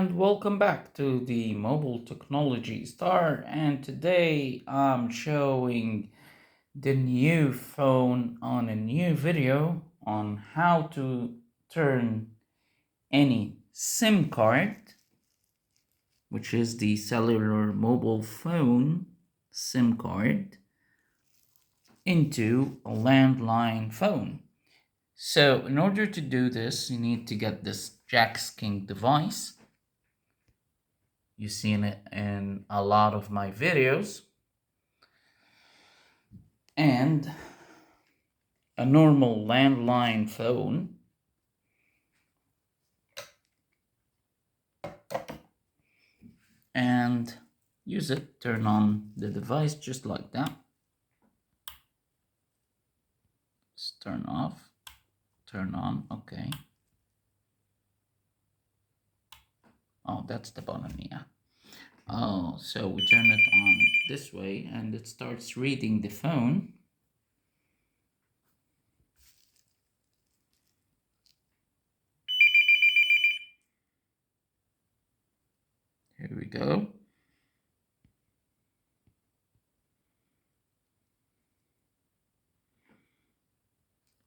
and welcome back to the Mobile Technology Star. And today I'm showing the new phone on a new video on how to turn any SIM card, which is the cellular mobile phone SIM card, into a landline phone. So in order to do this, you need to get this jack-king device. You've seen it in a lot of my videos. And a normal landline phone. And use it, turn on the device just like that. Just turn off, turn on, okay. Oh, that's the button, yeah. Oh, so we turn it on this way and it starts reading the phone. Here we go.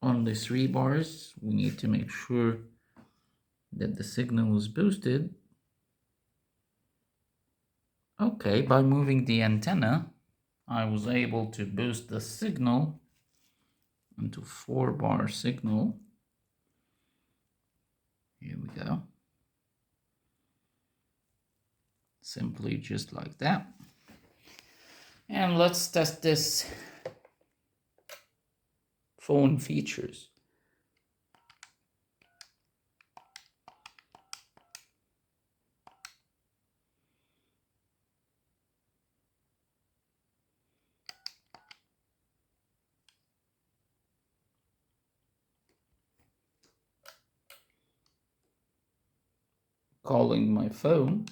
On the 3 bars, we need to make sure that the signal is boosted. Okay, by moving the antenna, I was able to boost the signal into 4-bar signal. Here we go. Simply just like that. And let's test this phone features. Calling my phone.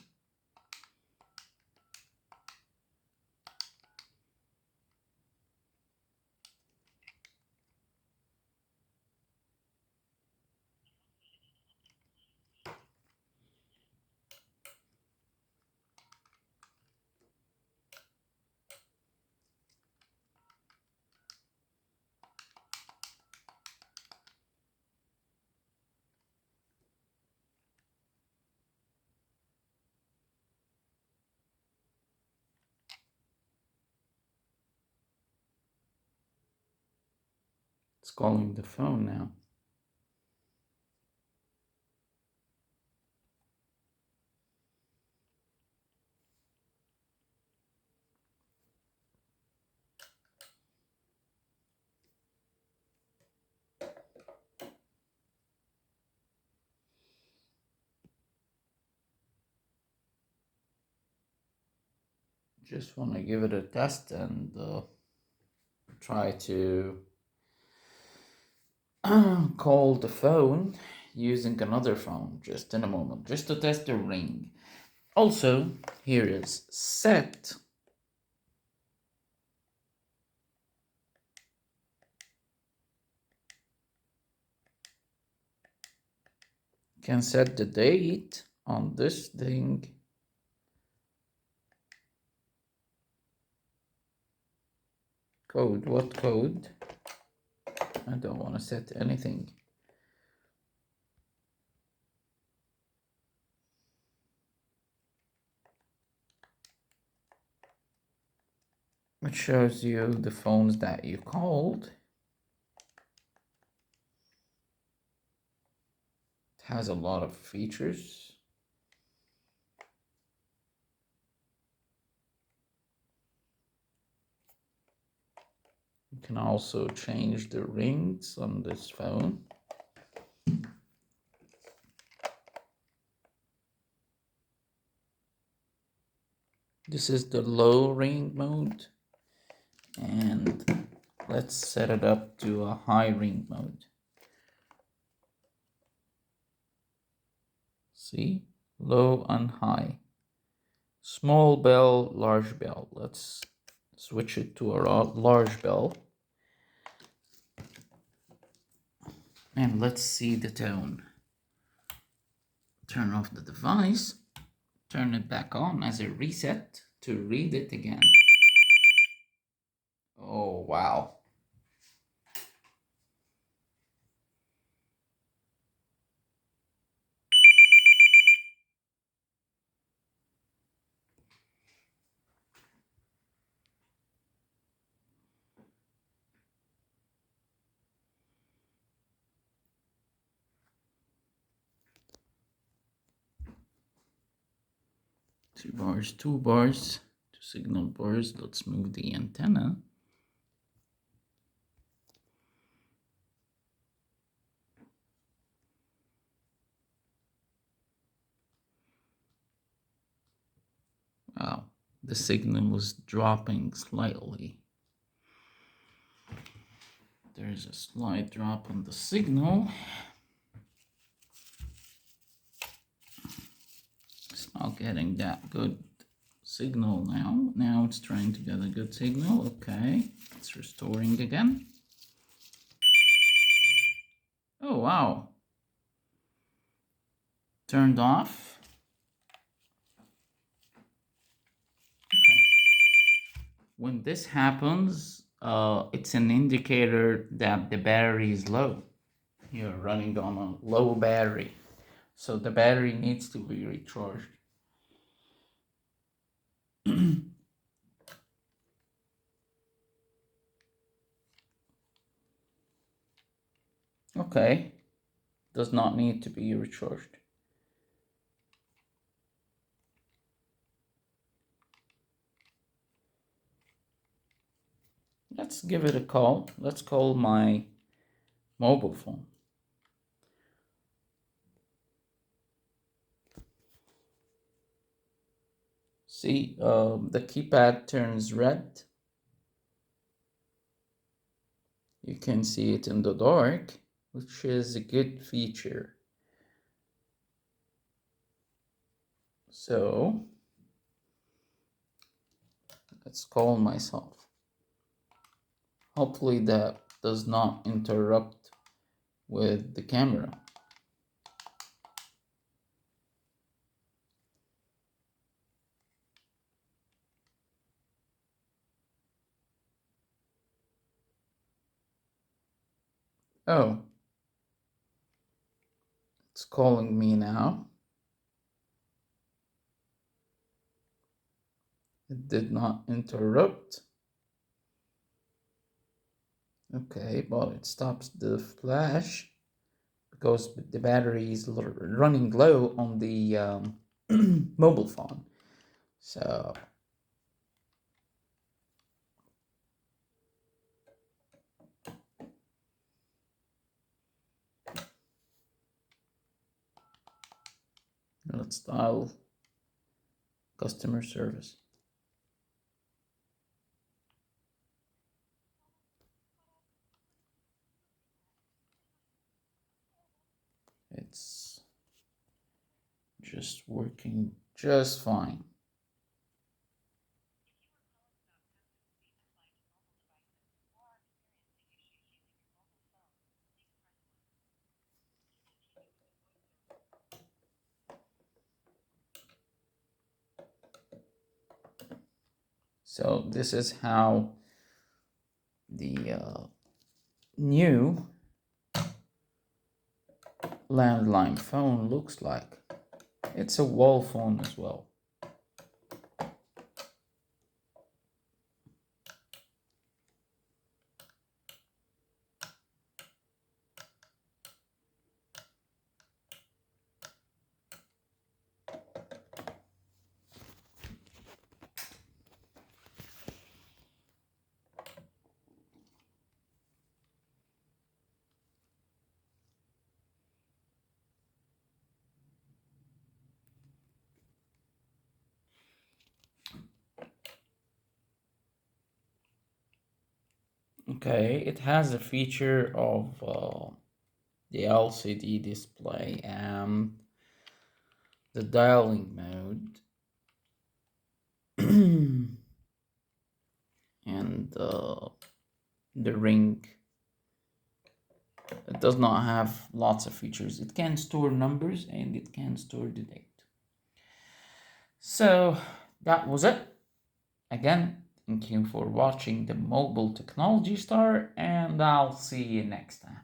It's calling the phone now. Just want to give it a test and try to call the phone using another phone just in a moment, just to test the ring. Also, here is set. Can set the date on this thing. Code, what code? I don't want to set anything. It shows you the phones that you called. It has a lot of features. You can also change the rings on this phone. This is the low ring mode. And let's set it up to a high ring mode. See, low and high. Small bell, large bell. Let's switch it to a large bell. And let's see the tone. Turn off the device. turn it back on as a reset to read it again. Oh, wow. Two bars, two signal bars. Let's move the antenna. Wow, the signal was dropping slightly. There's a slight drop on the signal. It's not getting that good signal now. Now it's trying to get a good signal. Okay, it's restoring again. Oh, wow. Turned off. Okay. When this happens, it's an indicator that the battery is low. You're running on a low battery. So the battery needs to be recharged. Okay, does not need to be recharged. Let's give it a call. Let's call my mobile phone. See, the keypad turns red. You can see it in the dark, which is a good feature. So let's call myself. Hopefully that does not interrupt with the camera. Oh, it's calling me now. It did not interrupt. Okay, but it stops the flash because the battery is running low on the mobile phone. So let's dial customer service. It's just working just fine. So this is how the new landline phone looks like. It's a wall phone as well. Okay, it has a feature of the LCD display and the dialing mode and the ring. It does not have lots of features. It can store numbers and it can store the date. So that was it. Again, thank you for watching the Mobile Technology Star, and I'll see you next time.